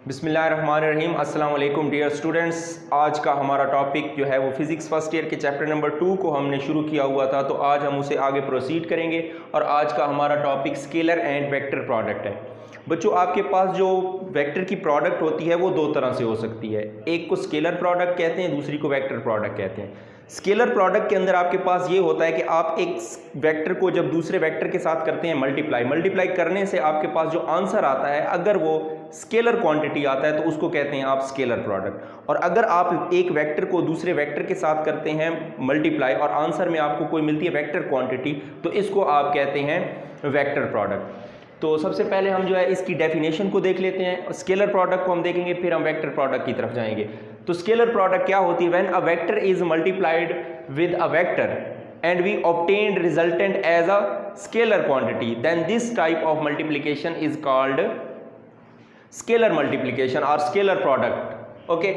बिस्मिल्लाहिर्रहमानिर्रहीम। अस्सलाम वालेकुम डियर स्टूडेंट्स। आज का हमारा टॉपिक जो है वो फिज़िक्स फर्स्ट ईयर के चैप्टर नंबर 2 को हमने शुरू किया हुआ था, तो आज हम उसे आगे प्रोसीड करेंगे और आज का हमारा topic scalar and vector product है। बच्चों, आपके पास जो वेक्टर की प्रोडक्ट होती है वो दो तरह से हो सकती है। एक को स्केलर प्रोडक्ट कहते हैं, दूसरी को वेक्टर प्रोडक्ट कहते हैं। स्केलर प्रोडक्ट के अंदर आपके पास ये होता है कि आप एक वेक्टर को जब दूसरे वेक्टर के साथ करते हैं मल्टीप्लाई करने से आपके पास जो आंसर आता है, अगर वो स्केलर क्वांटिटी आता है तो उसको कहते हैं आप स्केलर प्रोडक्ट। और अगर आप एक वेक्टर को दूसरे वेक्टर के साथ करते हैं मल्टीप्लाई और आंसर में आपको कोई मिलती है वेक्टर क्वांटिटी, तो इसको आप कहते हैं वेक्टर प्रोडक्ट। तो सबसे पहले हम जो है इसकी डेफिनेशन को देख लेते हैं। स्केलर प्रोडक्ट को हम देखेंगे, फिर हम वेक्टर प्रोडक्ट की तरफ जाएंगे। तो स्केलर प्रोडक्ट क्या होती है? When a vector is multiplied with a vector and we obtained resultant as a scalar quantity, then this type of multiplication is called scalar multiplication or scalar product. Okay,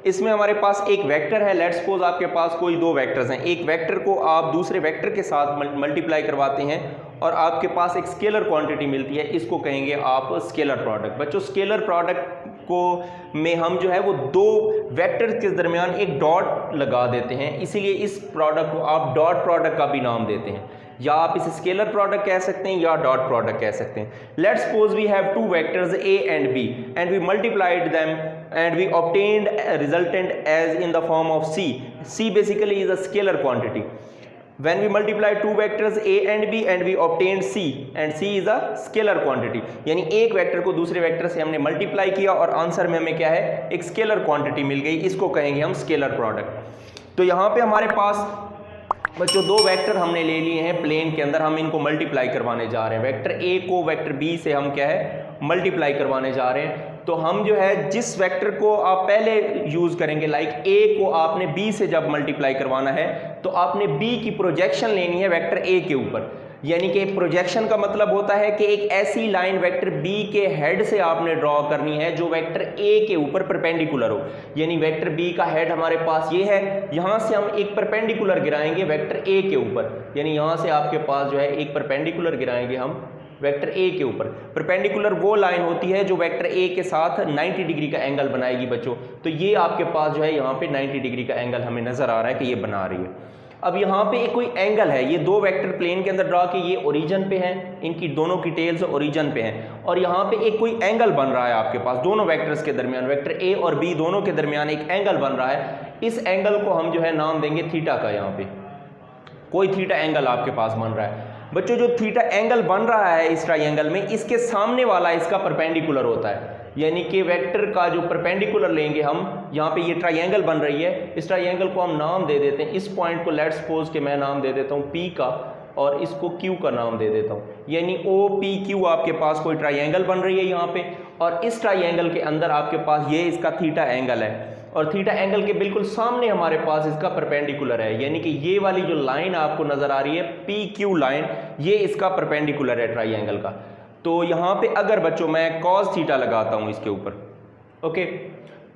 इसमें हमारे पास एक vector है। Let's suppose आपके पास कोई दो vectors हैं। एक vector को आप दूसरे वेक्टर के साथ मल्टीप्लाई करवाते हैं और आपके पास एक स्केलर क्वांटिटी मिलती है, इसको कहेंगे आप स्केलर प्रोडक्ट। बच्चों, स्केलर प्रोडक्ट को में हम जो है वो दो वेक्टर के दरमियान एक डॉट लगा देते हैं, इसीलिए इस प्रोडक्ट को आप डॉट प्रोडक्ट का भी नाम देते हैं। या आप इसे स्केलर प्रोडक्ट कह सकते हैं या डॉट प्रोडक्ट कह सकते हैं। Let's suppose we have two vectors a and b and we multiplied them and we obtained a resultant as in the form of c. c basically is a scalar quantity. When we multiply two vectors a and b and we obtained c and c is a scalar quantity, यानी एक vector को दूसरे vector से हमने multiply किया और answer में हमें क्या है, एक स्केलर क्वांटिटी मिल गई, इसको कहेंगे हम स्केलर प्रोडक्ट। तो यहाँ पे हमारे पास बच्चों दो वेक्टर हमने ले लिए हैं प्लेन के अंदर, हम इनको मल्टीप्लाई करवाने जा रहे हैं। वेक्टर ए को वेक्टर बी से हम क्या है, मल्टीप्लाई करवाने जा रहे हैं। तो हम जो है जिस वेक्टर को आप पहले यूज करेंगे, लाइक ए को आपने बी से जब मल्टीप्लाई करवाना है तो आपने बी की प्रोजेक्शन लेनी है वेक्टर ए के ऊपर। यानी कि प्रोजेक्शन का मतलब होता है कि एक ऐसी लाइन वेक्टर बी के हेड से आपने ड्रॉ करनी है जो वेक्टर ए के ऊपर परपेंडिकुलर हो। यानी वेक्टर बी का हेड हमारे पास ये है, यहां से हम एक परपेंडिकुलर गिराएंगे वेक्टर ए के ऊपर। यानी यहां से आपके पास जो है एक परपेंडिकुलर गिराएंगे हम वेक्टर ए के ऊपर। परपेंडिकुलर वो लाइन होती है जो वेक्टर ए के साथ 90 डिग्री का एंगल बनाएगी बच्चों। तो ये आपके पास जो है यहाँ पे 90 डिग्री का एंगल हमें नजर आ रहा है कि ये बना रही है। अब यहाँ पे एक कोई एंगल है, ये दो वेक्टर प्लेन के अंदर ड्रा के ये ओरिजिन पे हैं, इनकी दोनों की टेल्स ओरिजिन पे हैं और यहाँ पे एक कोई एंगल बन रहा है आपके पास दोनों वेक्टर्स के दरमियान, वेक्टर ए और बी दोनों के दरमियान एक एंगल बन रहा है। इस एंगल को हम जो है नाम देंगे थीटा का। यहाँ पे कोई थीटा एंगल आपके पास बन रहा है। बच्चों, जो थीटा एंगल बन रहा है इस ट्राइंगल में, इसके सामने वाला इसका परपेंडिकुलर होता है। यानी कि वेक्टर का जो परपेंडिकुलर लेंगे हम, यहाँ पे ये ट्राइंगल बन रही है, इस ट्राइंगल को हम नाम दे देते हैं, इस पॉइंट को लेट्स सपोज के मैं नाम दे देता हूँ P का और इसको Q का नाम दे देता हूँ। यानी OPQ आपके पास कोई ट्राइंगल बन रही है यहाँ पे, और इस ट्राइंगल के अंदर आपके पास ये इसका थीटा एंगल है और थीटा एंगल के बिल्कुल सामने हमारे पास इसका परपेंडिकुलर है। यानी कि ये वाली जो लाइन आपको नजर आ रही है PQ लाइन, ये इसका परपेंडिकुलर है ट्राइंगल का। तो यहाँ पे अगर बच्चों मैं कॉस थीटा लगाता हूँ इसके ऊपर, ओके,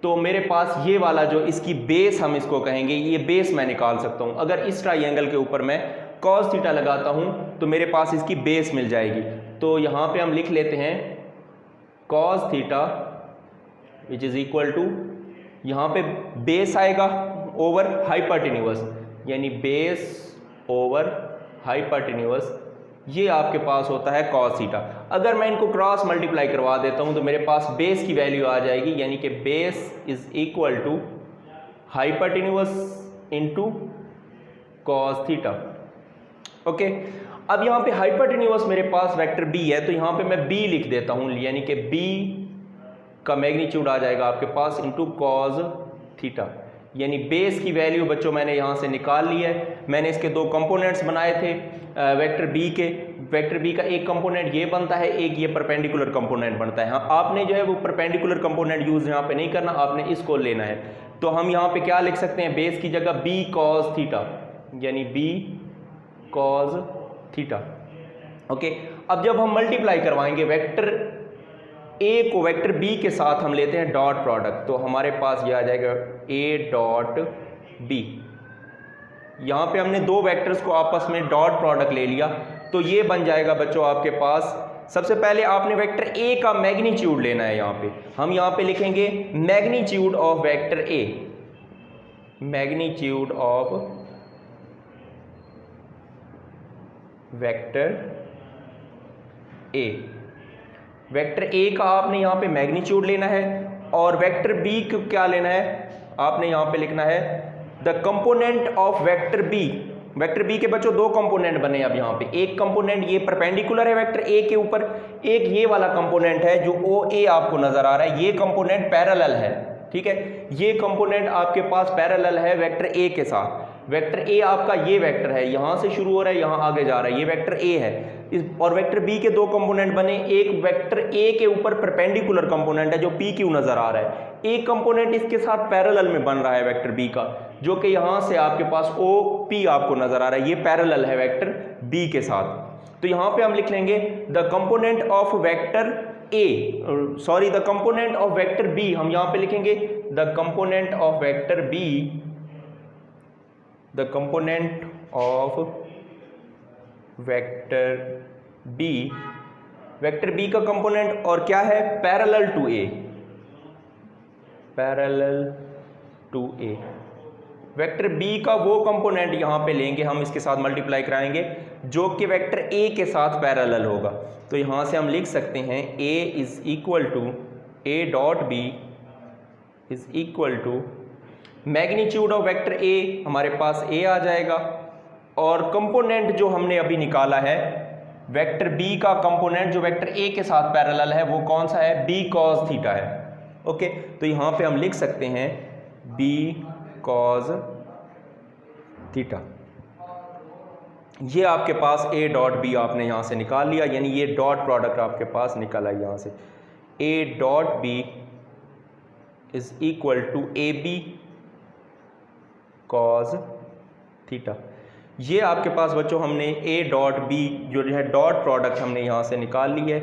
तो मेरे पास ये वाला जो इसकी बेस हम इसको कहेंगे, ये बेस मैं निकाल सकता हूँ। अगर इस ट्राइंगल के ऊपर मैं कॉस थीटा लगाता हूँ तो मेरे पास इसकी बेस मिल जाएगी। तो यहाँ पे हम लिख लेते हैं cos theta which is equal to, यहाँ पे बेस आएगा ओवर हाइपोटेन्यूज, यानी बेस ओवर हाइपोटेन्यूज, ये आपके पास होता है कॉस थीटा। अगर मैं इनको क्रॉस मल्टीप्लाई करवा देता हूं तो मेरे पास बेस की वैल्यू आ जाएगी, यानी कि base is equal to hypotenuse into cos theta. Okay, अब यहाँ पे हाइपोटेन्यूज मेरे पास वेक्टर बी है, तो यहाँ पे मैं बी लिख देता हूं, यानी कि बी का मैग्नीट्यूड आ जाएगा आपके पास इनटू कॉस थीटा। यानी बेस की वैल्यू बच्चों मैंने यहाँ से निकाल ली है। मैंने इसके दो कंपोनेंट्स बनाए थे वेक्टर बी के। वेक्टर बी का एक कंपोनेंट ये बनता है, एक ये परपेंडिकुलर कंपोनेंट बनता है। हाँ, आपने जो है वो परपेंडिकुलर कंपोनेंट यूज यहाँ पे नहीं करना, आपने इसको लेना है। तो हम यहाँ पे क्या लिख सकते हैं, बेस की जगह बी कॉस थीटा, यानी बी कॉस थीटा। ओके, अब जब हम मल्टीप्लाई करवाएंगे वेक्टर ए को वेक्टर बी के साथ हम लेते हैं डॉट प्रोडक्ट, तो हमारे पास ये आ जाएगा ए डॉट बी। यहाँ पे हमने दो वेक्टर्स को आपस में डॉट प्रोडक्ट ले लिया, तो ये बन जाएगा बच्चों आपके पास सबसे पहले आपने वेक्टर ए का मैग्नीट्यूड लेना है। यहाँ पे हम यहाँ पे लिखेंगे magnitude of vector A, magnitude of vector A. Vector A का आपने यहाँ पे मैग्नीट्यूड लेना है और वेक्टर बी को क्या लेना है, आपने यहाँ पे लिखना है the component of vector B. Vector B के बच्चों दो कंपोनेंट बने अब यहाँ पे, एक कंपोनेंट ये परपेंडिकुलर है वेक्टर ए के ऊपर, एक ये वाला कंपोनेंट है जो ओ ए आपको नजर आ रहा है, ये कंपोनेंट पैरेलल है। ठीक है, ये कंपोनेंट आपके पास पैरेलल है वेक्टर ए के साथ। वेक्टर ए आपका ये वेक्टर है, यहां से शुरू हो रहा है यहां आगे जा रहा है, ये वेक्टर ए है। और वेक्टर बी के दो कंपोनेंट बने, एक वेक्टर ए के ऊपर परपेंडिकुलर कंपोनेंट है जो पी क्यू नजर आ रहा है, एक कंपोनेंट इसके साथ पैरेलल में बन रहा है वेक्टर बी का, जो कि यहां से आपके पास ओ पी आपको नजर आ रहा है, ये पैरेलल है वेक्टर बी के साथ। तो यहां पे हम लिख लेंगे the component of vector A, sorry the component of vector B, हम यहां पे लिखेंगे the component of vector B, the component of vector B. Vector B का कंपोनेंट और क्या है, parallel to A, parallel to A. Vector B का वो कंपोनेंट यहां पे लेंगे हम, इसके साथ मल्टीप्लाई कराएंगे जो कि वेक्टर ए के साथ पैरेलल होगा। तो यहां से हम लिख सकते हैं a is equal to a dot B is equal to magnitude of vector A, हमारे पास a आ जाएगा, और कंपोनेंट जो हमने अभी निकाला है वेक्टर बी का कंपोनेंट जो वेक्टर ए के साथ पैरेलल है वो कौन सा है, b cos थीटा है। ओके, तो यहां पे हम लिख सकते हैं b cos थीटा। ये आपके पास a डॉट बी आपने यहां से निकाल लिया, यानी ये डॉट प्रोडक्ट आपके पास निकला यहां से, a dot B is equal to A B cos theta. ये आपके पास बच्चों हमने a डॉट बी जो है डॉट प्रोडक्ट हमने यहां से निकाल ली है,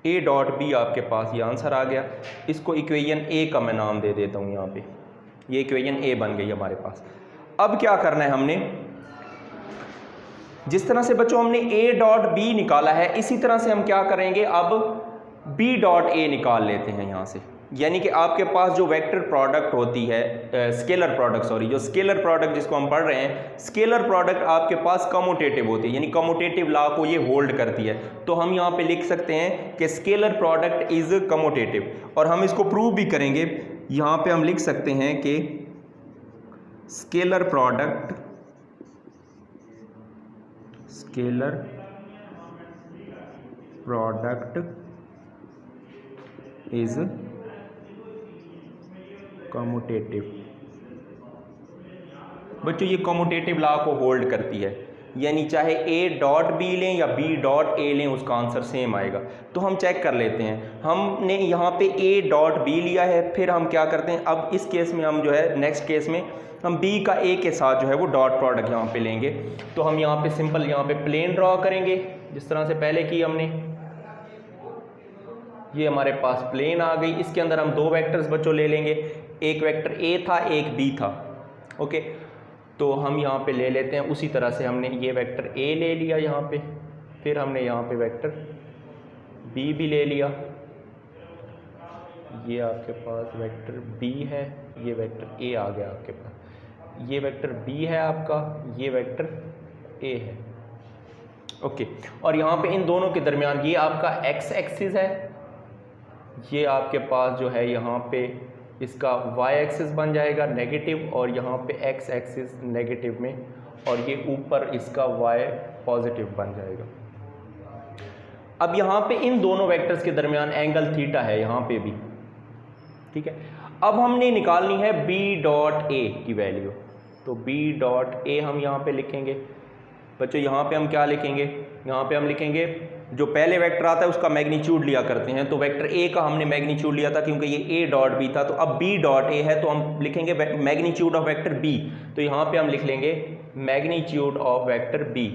a डॉट बी आपके पास ये आंसर आ गया। इसको इक्वेशन a का मैं नाम दे देता हूं, यहाँ पे ये इक्वेशन a बन गई हमारे पास। अब क्या करना है हमने, जिस तरह से बच्चों हमने a डॉट बी निकाला है इसी तरह से हम क्या करेंगे, अब b डॉट a निकाल लेते हैं यहाँ से। यानी कि आपके पास जो वेक्टर प्रोडक्ट होती है, स्केलर प्रोडक्ट, सॉरी जो स्केलर प्रोडक्ट जिसको हम पढ़ रहे हैं, स्केलर प्रोडक्ट आपके पास कम्यूटेटिव होती है, यानी कम्यूटेटिव लॉ को ये होल्ड करती है। तो हम यहाँ पे लिख सकते हैं कि स्केलर प्रोडक्ट इज कम्यूटेटिव, और हम इसको प्रूव भी करेंगे। यहाँ पे हम लिख सकते हैं कि स्केलर प्रोडक्ट इज कम्यूटेटिव। बच्चों ये कम्यूटेटिव लॉ को होल्ड करती है, यानी चाहे a डॉट बी लें या b डॉट a लें उसका आंसर सेम आएगा। तो हम चेक कर लेते हैं, हमने यहाँ पे a डॉट b लिया है, फिर हम क्या करते हैं, अब इस केस में हम जो है नेक्स्ट केस में हम b का a के साथ जो है वो डॉट प्रोडक्ट यहाँ पे लेंगे। तो हम यहाँ पे सिंपल यहाँ पे प्लेन ड्रॉ करेंगे जिस तरह से पहले की हमने, ये हमारे पास प्लेन आ गई। इसके अंदर हम दो वेक्टर्स बच्चों ले लेंगे, एक वेक्टर a था एक b था। ओके, तो हम यहाँ पे ले लेते हैं उसी तरह से, हमने ये वेक्टर a ले लिया यहाँ पे, फिर हमने यहाँ पे वेक्टर b भी ले लिया, ये आपके पास वेक्टर b है, ये वेक्टर a आ गया आपके पास, ये वेक्टर b है आपका, ये वेक्टर a है। ओके, और यहाँ पे इन दोनों के दरमियान ये आपका x एक्सिस है, ये आपके पास जो है यहाँ पे इसका y एक्सिस बन जाएगा नेगेटिव, और यहाँ पे x एक्सिस नेगेटिव में, और ये ऊपर इसका y पॉजिटिव बन जाएगा। अब यहाँ पे इन दोनों वेक्टर्स के दरमियान एंगल थीटा है यहाँ पे भी, ठीक है। अब हमने निकालनी है b डॉट a की वैल्यू, तो b डॉट a हम यहाँ पे लिखेंगे बच्चों। यहाँ पे हम क्या लिखेंगे, यहाँ पे हम लिखेंगे जो पहले वेक्टर आता है उसका मैग्नीट्यूड लिया करते हैं, तो वेक्टर a का हमने मैग्नीट्यूड लिया था क्योंकि ये a डॉट b था, तो अब b डॉट a है तो हम लिखेंगे मैग्नीट्यूड ऑफ वेक्टर b। तो यहाँ पे हम लिख लेंगे magnitude of vector b,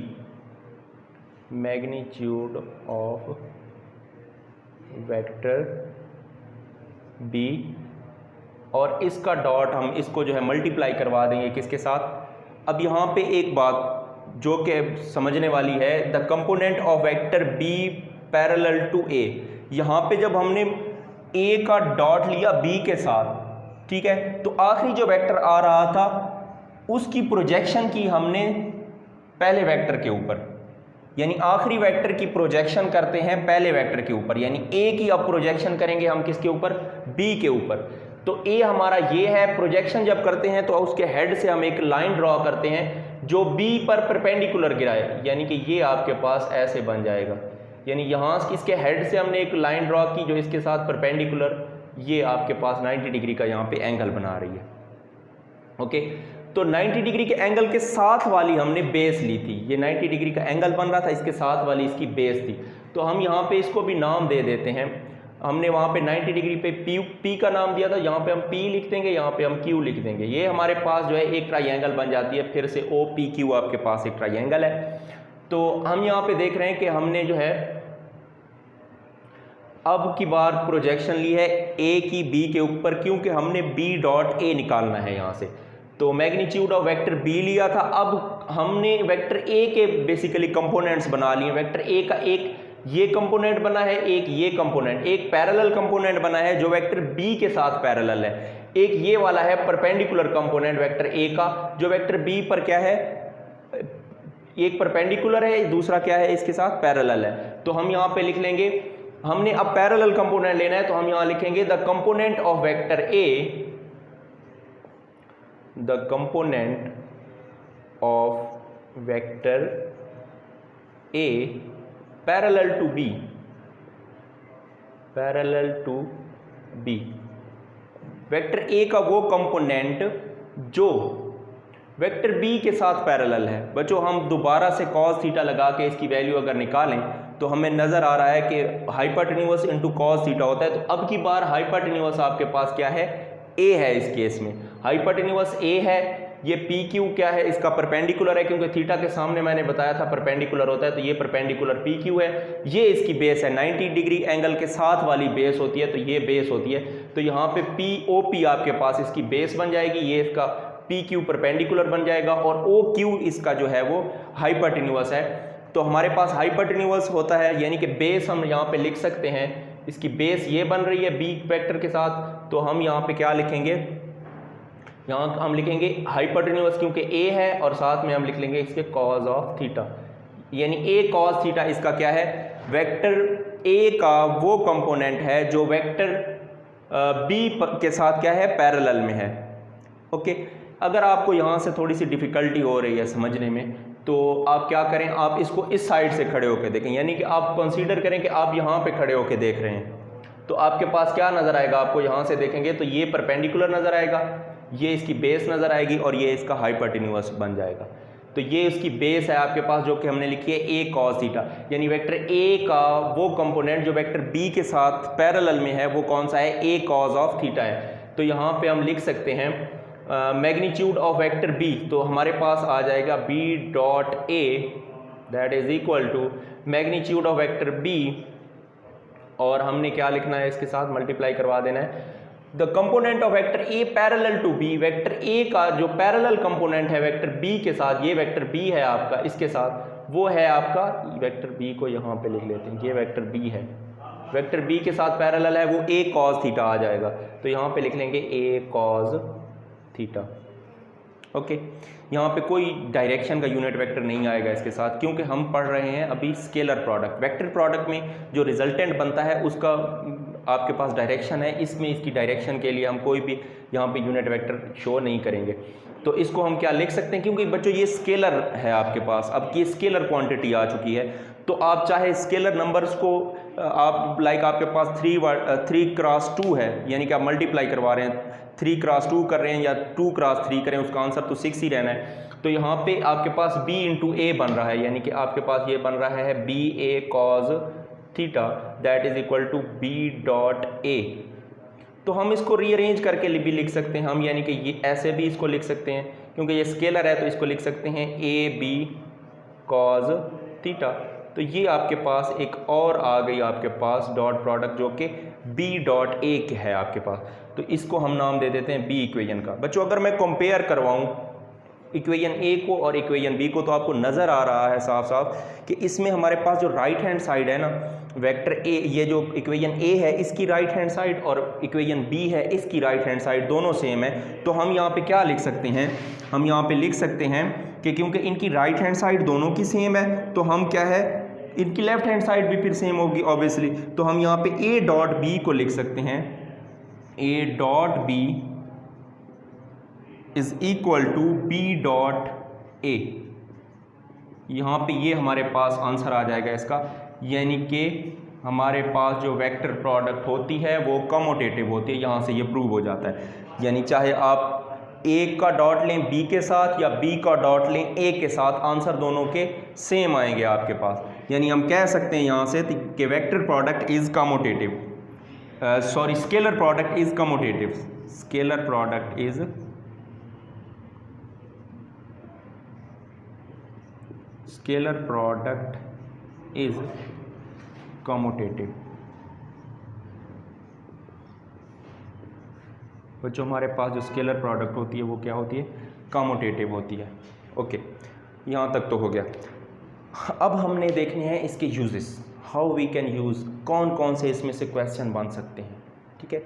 magnitude of vector b, और इसका डॉट हम इसको जो है मल्टीप्लाई करवा देंगे किसके साथ। अब यहाँ पे एक बात जो कि समझने वाली है, the component of vector B parallel to A. यहाँ पे जब हमने ए का डॉट लिया बी के साथ, ठीक है, तो आखिरी जो वेक्टर आ रहा था उसकी प्रोजेक्शन की हमने पहले वेक्टर के ऊपर, यानी आखिरी वेक्टर की प्रोजेक्शन करते हैं पहले वेक्टर के ऊपर, यानी ए की अब प्रोजेक्शन करेंगे हम किसके ऊपर, बी के ऊपर। तो ए हमारा ये है, प्रोजेक्शन जब करते हैं तो उसके हेड से हम एक लाइन ड्रॉ करते हैं जो बी पर परपेंडिकुलर गिराए, यानी कि ये आपके पास ऐसे बन जाएगा, यानी यहाँ इसके हेड से हमने एक लाइन ड्रॉ की जो इसके साथ परपेंडिकुलर, ये आपके पास 90 डिग्री का यहाँ पे एंगल बना रही है। ओके, तो 90 डिग्री के एंगल के साथ वाली हमने बेस ली थी, ये 90 डिग्री का एंगल बन रहा था, इसके साथ वाली इसकी बेस थी। तो हम यहाँ पे इसको भी नाम दे देते हैं, हमने वहाँ पे 90 डिग्री पे पी का नाम दिया था, यहाँ पे हम पी लिख देंगे, यहाँ पे हम क्यू लिख देंगे। ये हमारे पास जो है एक ट्राइंगल बन जाती है, फिर से ओ पी क्यू आपके पास एक ट्राइंगल है। तो हम यहाँ पे देख रहे हैं कि हमने जो है अब की बार प्रोजेक्शन ली है ए की बी के ऊपर, क्योंकि हमने बी डॉट ए निकालना है यहाँ से। तो मैग्नीट्यूड ऑफ वेक्टर बी लिया था, अब हमने वेक्टर ए के बेसिकली कंपोनेंट्स बना लिए। वेक्टर ए का एक ये कंपोनेंट बना है, एक ये कंपोनेंट, एक पैरेलल कंपोनेंट बना है जो वेक्टर बी के साथ पैरेलल है, एक ये वाला है परपेंडिकुलर कंपोनेंट वेक्टर ए का जो वेक्टर बी पर क्या है, एक परपेंडिकुलर है, दूसरा क्या है इसके साथ पैरेलल है। तो हम यहाँ पे लिख लेंगे, हमने अब पैरेलल कंपोनेंट लेना है तो हम यहाँ लिखेंगे the component of vector A, the component of vector A parallel to B, parallel to B, vector A का वो कंपोनेंट जो वेक्टर बी के साथ पैरेलल है। बच्चों हम दोबारा से cos थीटा लगा के इसकी वैल्यू अगर निकालें तो हमें नज़र आ रहा है कि हाइपोटेन्यूस इंटू cos थीटा होता है। तो अब की बार हाइपोटेन्यूस आपके पास क्या है, a है। इस केस में हाइपोटेन्यूस a है, ये पी क्यू क्या है, इसका परपेंडिकुलर है, क्योंकि थीटा के सामने मैंने बताया था परपेंडिकुलर होता है, तो ये परपेंडिकुलर पी क्यू है, ये इसकी बेस है, 90 डिग्री एंगल के साथ वाली बेस होती है, तो ये बेस होती है। तो यहाँ पे पी ओ पी आपके पास इसकी बेस बन जाएगी, ये इसका पी क्यू परपेंडिकुलर बन जाएगा, और ओ क्यू इसका जो है वो हाइपोटेन्यूस है। तो हमारे पास हाइपोटेन्यूस होता है, यानी कि बेस हम यहाँ पे लिख सकते हैं, इसकी बेस ये बन रही है बी वेक्टर के साथ। तो हम यहाँ पे क्या लिखेंगे, यहाँ हम लिखेंगे हाइपोटेन्यूस, क्योंकि ए है, और साथ में हम लिख लेंगे इसके कॉज ऑफ थीटा, यानी ए कॉज थीटा इसका क्या है, वेक्टर ए का वो कंपोनेंट है जो वेक्टर बी के साथ क्या है, पैरेलल में है। ओके, अगर आपको यहाँ से थोड़ी सी डिफ़िकल्टी हो रही है समझने में, तो आप क्या करें, आप इसको इस साइड से खड़े होकर देखें, यानी कि आप कंसीडर करें कि आप यहाँ पे खड़े होकर देख रहे हैं, तो आपके पास क्या नज़र आएगा, आपको यहाँ से देखेंगे तो ये परपेंडिकुलर नज़र आएगा, ये इसकी बेस नज़र आएगी, और ये इसका हाइपोटेन्यूस बन जाएगा। तो ये इसकी बेस है आपके पास, जो कि हमने लिखी है ए कॉस थीटा, यानी वेक्टर ए का वो कंपोनेंट जो वेक्टर बी के साथ पैरेलल में है वो कौन सा है, ए कॉस ऑफ थीटा है। तो यहाँ पे हम लिख सकते हैं मैग्नीट्यूड ऑफ वेक्टर बी, तो हमारे पास आ जाएगा B dot A that is equal to magnitude of vector B, और हमने क्या लिखना है, इसके साथ मल्टीप्लाई करवा देना है the component of vector A parallel to B, vector A का जो पैरेलल कंपोनेंट है वेक्टर बी के साथ, ये वेक्टर बी है आपका, इसके साथ वो है आपका, वेक्टर बी को यहाँ पे लिख लेते हैं, ये वेक्टर बी है, वेक्टर बी के साथ पैरेलल है वो ए कॉस थीटा आ जाएगा। तो यहाँ पे लिख लेंगे ए कॉस थीटा। ओके, यहाँ पे कोई डायरेक्शन का यूनिट वेक्टर नहीं आएगा इसके साथ, क्योंकि हम पढ़ रहे हैं अभी स्केलर प्रोडक्ट। वेक्टर प्रोडक्ट में जो रिजल्टेंट बनता है उसका आपके पास डायरेक्शन है, इसमें इसकी डायरेक्शन के लिए हम कोई भी यहाँ पे यूनिट वेक्टर शो नहीं करेंगे। तो इसको हम क्या लिख सकते हैं, क्योंकि बच्चों ये स्केलर है आपके पास, अब की स्केलर क्वांटिटी आ चुकी है, तो आप चाहे स्केलर नंबर्स को आप लाइक आपके पास 3x2 है, यानी कि आप मल्टीप्लाई करवा रहे हैं, 3x2 कर रहे हैं या 2x3 करें, उसका आंसर तो 6 ही रहना है। तो यहाँ पे आपके पास b इंटू ए बन रहा है, यानी कि आपके पास ये बन रहा है B A cos theta that is equal to B dot A. तो हम इसको रीअरेंज करके भी लिख सकते हैं हम, यानी कि ये ऐसे भी इसको लिख सकते हैं, क्योंकि ये स्केलर है तो इसको लिख सकते हैं ए बी कॉज थीटा। तो ये आपके पास एक और आ गई आपके पास डॉट प्रोडक्ट जो कि बी डॉट ए है आपके पास, तो इसको हम नाम दे देते हैं बी इक्वेशन का। बच्चों अगर मैं कंपेयर करवाऊं इक्वेशन ए को और इक्वेशन बी को, तो आपको नज़र आ रहा है साफ साफ कि इसमें हमारे पास जो राइट हैंड साइड है ना, वेक्टर ए, ये जो इक्वेशन ए है इसकी राइट हैंड साइड और इक्वेशन बी है इसकी राइट हैंड साइड दोनों सेम है। तो हम यहाँ पे क्या लिख सकते हैं, हम यहाँ पे लिख सकते हैं कि क्योंकि इनकी राइट हैंड साइड दोनों की सेम है तो हम क्या है, इनकी लेफ्ट हैंड साइड भी फिर सेम होगी ऑब्वियसली। तो हम यहाँ पे ए डॉट बी को लिख सकते हैं, A dot B is equal to B dot A. यहाँ पे ये हमारे पास आंसर आ जाएगा इसका, यानी कि हमारे पास जो वेक्टर प्रोडक्ट होती है वो कमोटेटिव होती है। यहाँ से ये प्रूव हो जाता है, यानी चाहे आप ए का डॉट लें बी के साथ या बी का डॉट लें ए के साथ, आंसर दोनों के सेम आएंगे आपके पास। यानी हम कह सकते हैं यहाँ से कि vector product is commutative, sorry scalar product is commutative, scalar product is scalar product is commutative. बच्चों हमारे पास जो स्केलर प्रोडक्ट होती है वो क्या होती है, कमोटेटिव होती है। ओके, यहाँ तक तो हो गया। अब हमने देखने हैं इसके uses, how we can use, कौन कौन से इसमें से क्वेश्चन बन सकते हैं। ठीक है,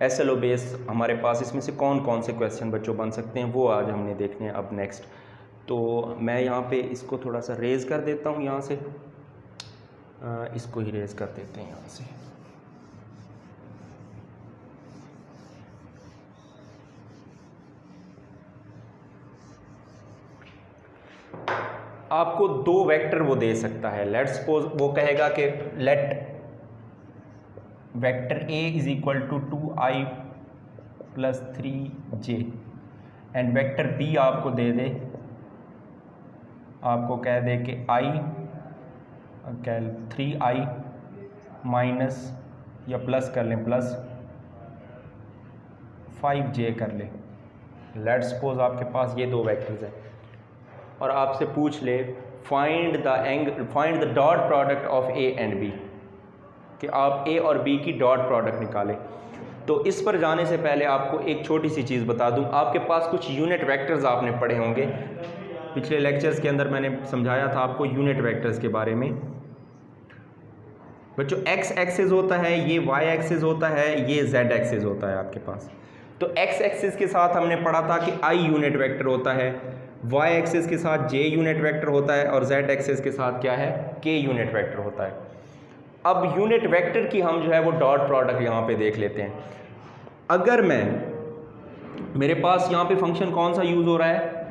SLO बेस हमारे पास इसमें से कौन कौन से क्वेश्चन बच्चों बन सकते हैं वो आज हमने देखने हैं। अब नेक्स्ट तो मैं यहाँ पे इसको थोड़ा सा रेज़ कर देता हूँ, यहाँ से इसको ही रेज़ कर देते हैं यहाँ से। आपको दो वेक्टर वो दे सकता है, लेट सपोज वो कहेगा कि let vector A is equal to 2i plus 3j and vector B आपको दे दे, आपको कह दे कि i 3i माइनस या प्लस कर लें प्लस 5j कर लें। लेट सपोज आपके पास ये दो वेक्टर्स हैं और आपसे पूछ ले find the dot product of A and B, कि आप ए और बी की डॉट प्रोडक्ट निकालें। तो इस पर जाने से पहले आपको एक छोटी सी चीज़ बता दूं, आपके पास कुछ यूनिट वेक्टर्स आपने पढ़े होंगे, पिछले लेक्चर्स के अंदर मैंने समझाया था आपको यूनिट वेक्टर्स के बारे में। बच्चों एक्स एक्सिस होता है, ये वाई एक्सिस होता है, ये जेड एक्सिस होता है आपके पास। तो एक्स एक्सिस के साथ हमने पढ़ा था कि आई यूनिट वेक्टर होता है, वाई एक्सिस के साथ जे यूनिट वेक्टर होता है और जेड एक्सिस के साथ क्या है, के यूनिट वेक्टर होता है। अब यूनिट वेक्टर की हम जो है वो डॉट प्रोडक्ट यहाँ पे देख लेते हैं। अगर मेरे पास यहाँ पे फंक्शन कौन सा यूज़ हो रहा है,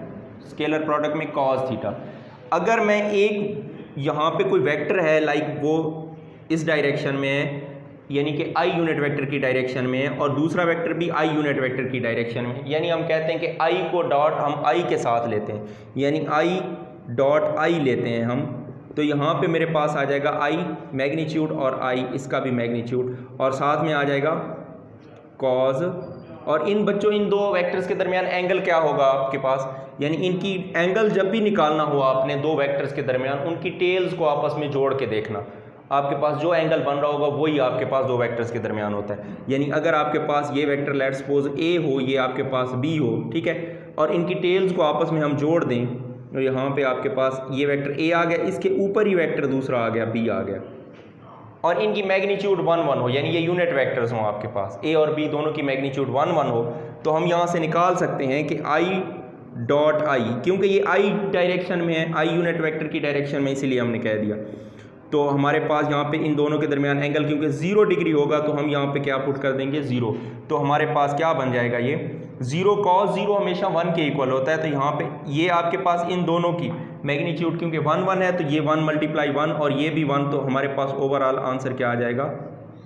स्केलर प्रोडक्ट में कॉस थीटा। अगर मैं एक यहाँ पे कोई वेक्टर है लाइक वो इस डायरेक्शन में है, यानी कि आई यूनिट वेक्टर की डायरेक्शन में है, और दूसरा वेक्टर भी आई यूनिट वेक्टर की डायरेक्शन में, यानी हम कहते हैं कि आई को डॉट हम आई के साथ लेते हैं, यानी आई डॉट आई लेते हैं हम। तो यहाँ पे मेरे पास आ जाएगा आई मैग्नीट्यूड और आई इसका भी मैग्नीट्यूड, और साथ में आ जाएगा कॉज। और इन बच्चों इन दो वेक्टर्स के दरमियान एंगल क्या होगा आपके पास, यानी इनकी एंगल जब भी निकालना हो आपने दो वेक्टर्स के दरमियान, उनकी टेल्स को आपस में जोड़ के देखना, आपके पास जो एंगल बन रहा होगा वही आपके पास दो वेक्टर्स के दरमियान होता है। यानी अगर आपके पास ये वेक्टर लेट्स सपोज ए हो, ये आपके पास बी हो, ठीक है, और इनकी टेल्स को आपस में हम जोड़ दें, तो यहाँ पे आपके पास ये वेक्टर ए आ गया, इसके ऊपर ही वेक्टर दूसरा आ गया बी आ गया, और इनकी मैग्नीट्यूड 1 1 हो, यानी ये यूनिट वेक्टर्स हों आपके पास, ए और बी दोनों की मैग्नीट्यूड 1 1 हो, तो हम यहाँ से निकाल सकते हैं कि आई डॉट आई, क्योंकि ये आई डायरेक्शन में है, आई यूनिट वेक्टर की डायरेक्शन में, इसीलिए हमने कह दिया। तो हमारे पास यहाँ पे इन दोनों के दरमियान एंगल क्योंकि 0 डिग्री होगा, तो हम यहाँ पे क्या पुट कर देंगे 0, तो हमारे पास क्या बन जाएगा ये 0 cos 0 हमेशा 1 के इक्वल होता है। तो यहाँ पे ये आपके पास इन दोनों की मैग्नीट्यूड क्योंकि 1 1 है, तो ये 1 × 1 और ये भी 1, तो हमारे पास ओवरऑल आंसर क्या आ जाएगा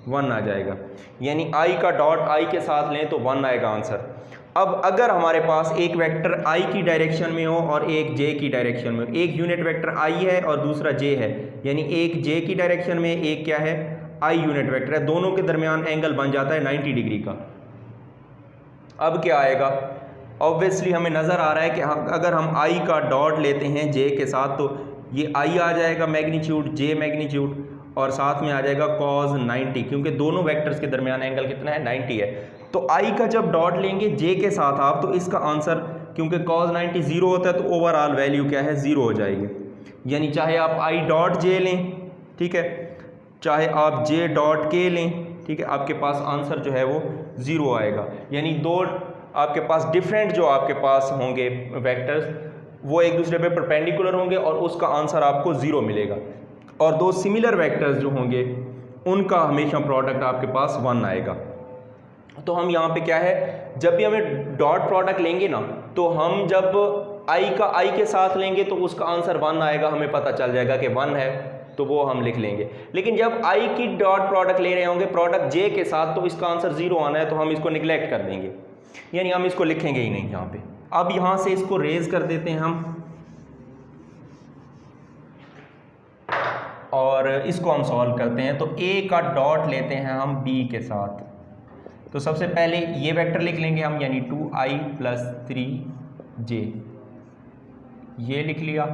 1 आ जाएगा, यानी आई का डॉट आई के साथ लें तो 1 आएगा आंसर। अब अगर हमारे पास एक वेक्टर आई की डायरेक्शन में हो और एक जे की डायरेक्शन में हो, एक यूनिट वेक्टर आई है और दूसरा जे है, यानी एक जे की डायरेक्शन में एक क्या है आई यूनिट वेक्टर है, दोनों के दरमियान एंगल बन जाता है 90 डिग्री का। अब क्या आएगा, ऑब्वियसली हमें नज़र आ रहा है कि अगर हम आई का डॉट लेते हैं जे के साथ, तो ये आई आ जाएगा मैग्नीट्यूड, जे मैग्नीट्यूड, और साथ में आ जाएगा cos 90, क्योंकि दोनों वेक्टर्स के दरमियान एंगल कितना है 90 है। तो आई का जब डॉट लेंगे जे के साथ आप, तो इसका आंसर क्योंकि cos 90 ज़ीरो होता है तो ओवरऑल वैल्यू क्या है, ज़ीरो हो जाएगी। यानी चाहे आप i डॉट जे लें, ठीक है, चाहे आप j डॉट k लें, ठीक है, आपके पास आंसर जो है वो ज़ीरो आएगा। यानी दो आपके पास डिफरेंट जो आपके पास होंगे वेक्टर्स वो एक दूसरे पे परपेंडिकुलर होंगे और उसका आंसर आपको ज़ीरो मिलेगा, और दो सिमिलर वेक्टर्स जो होंगे उनका हमेशा प्रोडक्ट आपके पास 1 आएगा। तो हम यहाँ पे क्या है, जब भी हमें डॉट प्रोडक्ट लेंगे ना, तो हम जब i का i के साथ लेंगे तो उसका आंसर 1 आएगा, हमें पता चल जाएगा कि 1 है तो वो हम लिख लेंगे। लेकिन जब i की डॉट प्रोडक्ट ले रहे होंगे प्रोडक्ट j के साथ तो इसका आंसर 0 आना है, तो हम इसको निगलेक्ट कर देंगे, यानी हम इसको लिखेंगे ही नहीं यहाँ पे। अब यहाँ से इसको रेज कर देते हैं हम, और इसको हम सॉल्व करते हैं। तो a का डॉट लेते हैं हम b के साथ, तो सबसे पहले ये वेक्टर लिख लेंगे हम, यानी 2i + 3j, ये लिख लिया।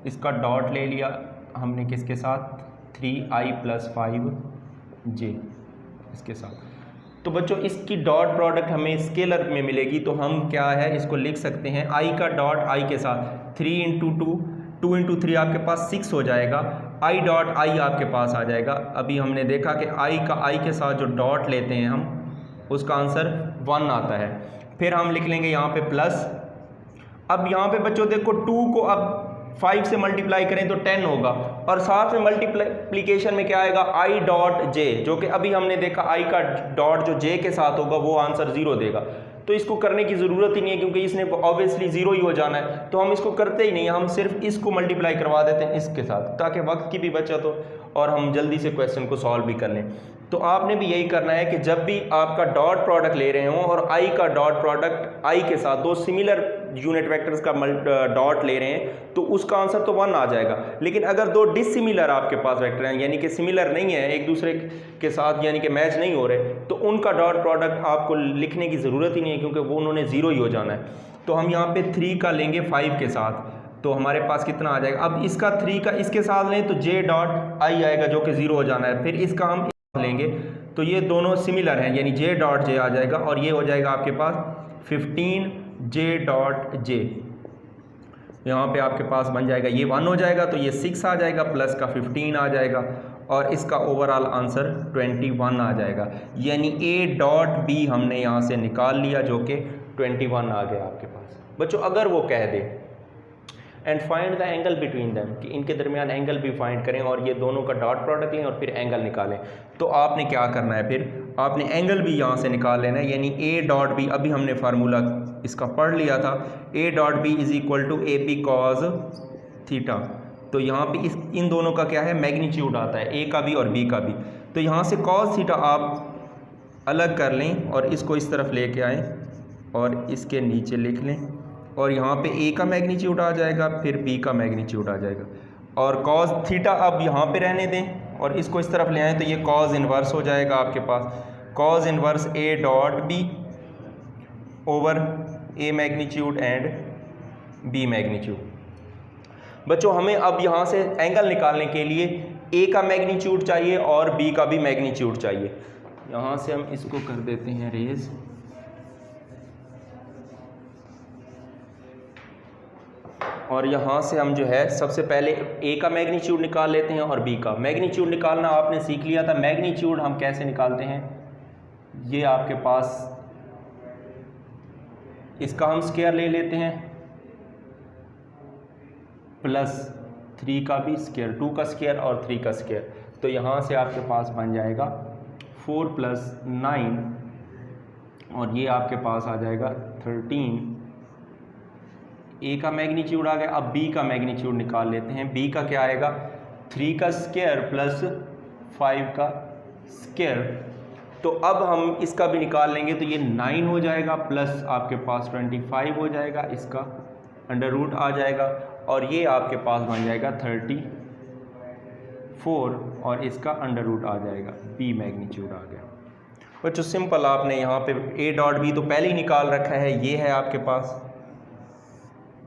इसका डॉट ले लिया हमने किसके साथ, 3i + 5j इसके साथ। तो बच्चों इसकी डॉट प्रोडक्ट हमें स्केलर में मिलेगी, तो हम क्या है इसको लिख सकते हैं i का डॉट i के साथ 3 × 2 2 × 3 आपके पास 6 हो जाएगा, i डॉट i आपके पास आ जाएगा। अभी हमने देखा कि i का i के साथ जो डॉट लेते हैं हम उसका आंसर 1 आता है। फिर हम लिख लेंगे यहाँ पे प्लस। अब यहाँ पे बच्चों देखो 2 को अब 5 से मल्टीप्लाई करें तो 10 होगा, और साथ में मल्टीप्लिकेशन में क्या आएगा, i डॉट j, जो कि अभी हमने देखा i का डॉट जो j के साथ होगा वो आंसर 0 देगा। तो इसको करने की ज़रूरत ही नहीं है क्योंकि इसने ऑब्वियसली 0 ही हो जाना है, तो हम इसको करते ही नहीं, हम सिर्फ इसको मल्टीप्लाई करवा देते हैं इसके साथ, ताकि वक्त की भी बचत हो और हम जल्दी से क्वेश्चन को सॉल्व भी कर लें। तो आपने भी यही करना है कि जब भी आपका डॉट प्रोडक्ट ले रहे हों और i का डॉट प्रोडक्ट i के साथ दो सिमिलर यूनिट वेक्टर्स का डॉट ले रहे हैं तो उसका आंसर तो 1 आ जाएगा। लेकिन अगर दो डिसिमिलर आपके पास वेक्टर हैं, यानी कि सिमिलर नहीं है एक दूसरे के साथ, यानी कि मैच नहीं हो रहे, तो उनका डॉट प्रोडक्ट आपको लिखने की ज़रूरत ही नहीं है क्योंकि वो उन्होंने 0 ही हो जाना है। तो हम यहाँ पे 3 का लेंगे 5 के साथ, तो हमारे पास कितना आ जाएगा, अब इसका 3 का इसके साथ लें तो j डॉट i आएगा जो कि 0 हो जाना है। फिर इसका हम लेंगे तो ये दोनों सिमिलर हैं, यानी j डॉट j आ जाएगा, और ये हो जाएगा आपके पास 15 j डॉट j, यहाँ पे आपके पास बन जाएगा, ये 1 हो जाएगा तो ये 6 आ जाएगा, प्लस का 15 आ जाएगा, और इसका ओवरऑल आंसर 21 आ जाएगा। यानी a डॉट b हमने यहाँ से निकाल लिया जो कि 21 आ गया आपके पास। बच्चों अगर वो कह दे and find the angle between them, कि इनके दरमियान एंगल भी फाइंड करें और ये दोनों का डॉट प्रोडक्ट लें और फिर एंगल निकालें, तो आपने क्या करना है, फिर आपने एंगल भी यहाँ से निकाल लेना है। यानी a डॉट बी, अभी हमने फार्मूला इसका पढ़ लिया था, a dot B is equal to A B cos theta. तो यहाँ पे इन दोनों का क्या है, मैग्नीट्यूड आता है, a का भी और b का भी। तो यहाँ से कॉस थीटा आप अलग कर लें और इसको इस तरफ लेके आएँ और इसके नीचे लिख लें, और यहाँ पे a का मैग्नीट्यूड आ जाएगा, फिर b का मैग्नीट्यूड आ जाएगा, और कॉस थीटा अब यहाँ पे रहने दें और इसको इस तरफ ले आएँ तो ये कॉस इन्वर्स हो जाएगा आपके पास, cos inverse a dot b over a magnitude and b magnitude. बच्चों हमें अब यहाँ से एंगल निकालने के लिए a का मैग्नीट्यूड चाहिए और b का भी मैग्नीट्यूड चाहिए। यहाँ से हम इसको कर देते हैं रेज, और यहाँ से हम जो है सबसे पहले a का मैग्नीट्यूड निकाल लेते हैं और b का। मैग्नीट्यूड निकालना आपने सीख लिया था, मैग्नीट्यूड हम कैसे निकालते हैं, ये आपके पास इसका हम स्क्वायर ले लेते हैं प्लस 3 का भी स्क्वायर, 2 का स्क्वायर और 3 का स्क्वायर, तो यहाँ से आपके पास बन जाएगा 4 + 9, और ये आपके पास आ जाएगा 13। a का मैग्नीट्यूड आ गया। अब b का मैग्नीट्यूड निकाल लेते हैं, b का क्या आएगा, 3 का स्क्वायर प्लस 5 का स्क्वायर। तो अब हम इसका भी निकाल लेंगे तो ये 9 हो जाएगा, प्लस आपके पास 25 हो जाएगा, इसका अंडर रूट आ जाएगा, और ये आपके पास बन जाएगा 34, और इसका अंडर रूट आ जाएगा, b मैग्नीट्यूड आ गया। बच्चों सिंपल, आपने यहाँ पे a डॉट b तो पहले ही निकाल रखा है, ये है आपके पास,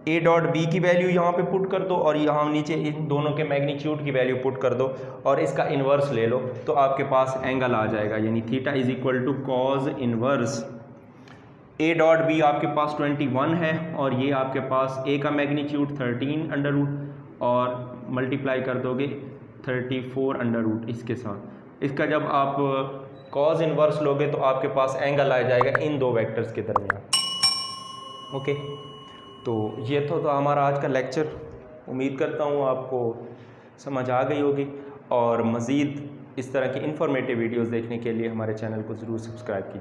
a डॉट b की वैल्यू यहाँ पे पुट कर दो और यहाँ नीचे इन दोनों के मैग्नीट्यूड की वैल्यू पुट कर दो और इसका इन्वर्स ले लो, तो आपके पास एंगल आ जाएगा, यानी theta is equal to cos inverse A dot B आपके पास 21 है और ये आपके पास ए का मैग्नीट्यूड 13 अंडर रूट और मल्टीप्लाई कर दोगे 34 अंडर रूट इसके साथ। इसका जब आप कॉज इनवर्स लोगे तो आपके पास एंगल आ जाएगा इन दो वेक्टर्स के दरमियान। ओके, तो ये तो हमारा आज का लेक्चर। उम्मीद करता हूँ आपको समझ आ गई होगी और मज़ीद इस तरह की इन्फॉर्मेटिव वीडियोस देखने के लिए हमारे चैनल को ज़रूर सब्सक्राइब कीजिए।